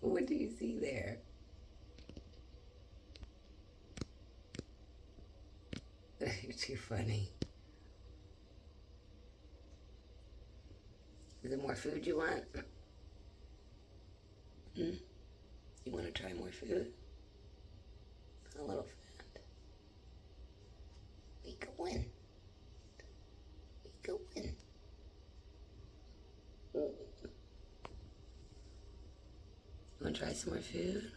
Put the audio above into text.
What do you see there? You're too funny. Is there more food you want? You want to try more food? A little friend. We going. We going. You want to try some more food?